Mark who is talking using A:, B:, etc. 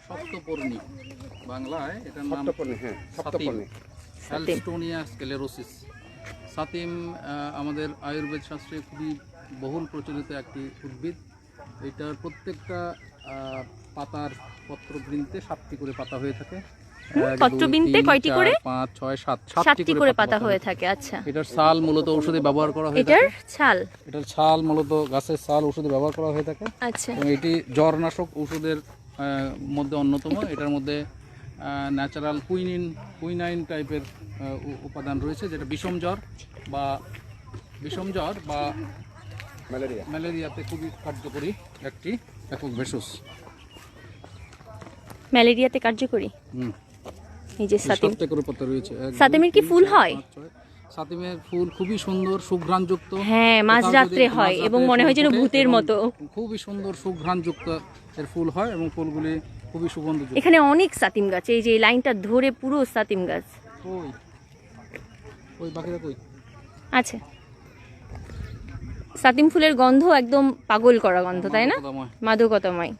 A: সপ্তপর্ণী, বাংলায় এটার নাম
B: সপ্তপর্ণী।
A: অ্যালস্টোনিয়া স্কেলেরোসিস। সাতিম আমাদের আয়ুর্বেদ শাস্ত্রে খুবই বহুল প্রচলিত একটি উদ্ভিদ। এটার প্রত্যেকটা পাতার পত্রবৃন্তে 7টি করে পাতা হয়ে থাকে।
C: পত্রবৃন্তে কয়টি করে?
A: 5, 6, 7,
C: 7টি করে পাতা হয়ে থাকে। আচ্ছা,
A: এটার ছাল মূলত ঔষধে ব্যবহার করা হয়ে থাকে।
C: এটার ছাল,
A: এটার ছাল মূলত গাছের ছাল ঔষধে ব্যবহার করা হয়ে থাকে।
C: আচ্ছা,
A: এবং এটি জ্বরনাশক ঔষধের মধ্যে অন্যতম। এটার মধ্যে ন্যাচারাল কুইনাইন টাইপের উপাদান রয়েছে, যেটা বিষম জ্বর বা ম্যালেরিয়াতে খুবই কার্যকরী একটি একক ভেষজ।
C: ম্যালেরিয়াতে কার্যকরী। এই যে সাতিম,
A: 7টা করে পাতা রয়েছে।
C: সাতিমের কি ফুল হয়?
A: সাতিমের ফুল খুবই সুন্দর, সুঘ্রাণযুক্ত।
C: হ্যাঁ, মাঝরাত্রে হয় এবং মনে হয় যেন ভূতের মতো।
A: খুবই সুন্দর সুঘ্রাণযুক্ত এর ফুল হয় এবং ফুলগুলি খুবই সুগন্ধযুক্ত।
C: এখানে অনেক সাতিম গাছ, এই যে লাইনটা ধরে পুরো সাতিম গাছ।
A: ওই বাকিরা কই?
C: আচ্ছা, সাতিম ফুলের গন্ধ একদম পাগল করা গন্ধ, তাই না? মাদকতাময়।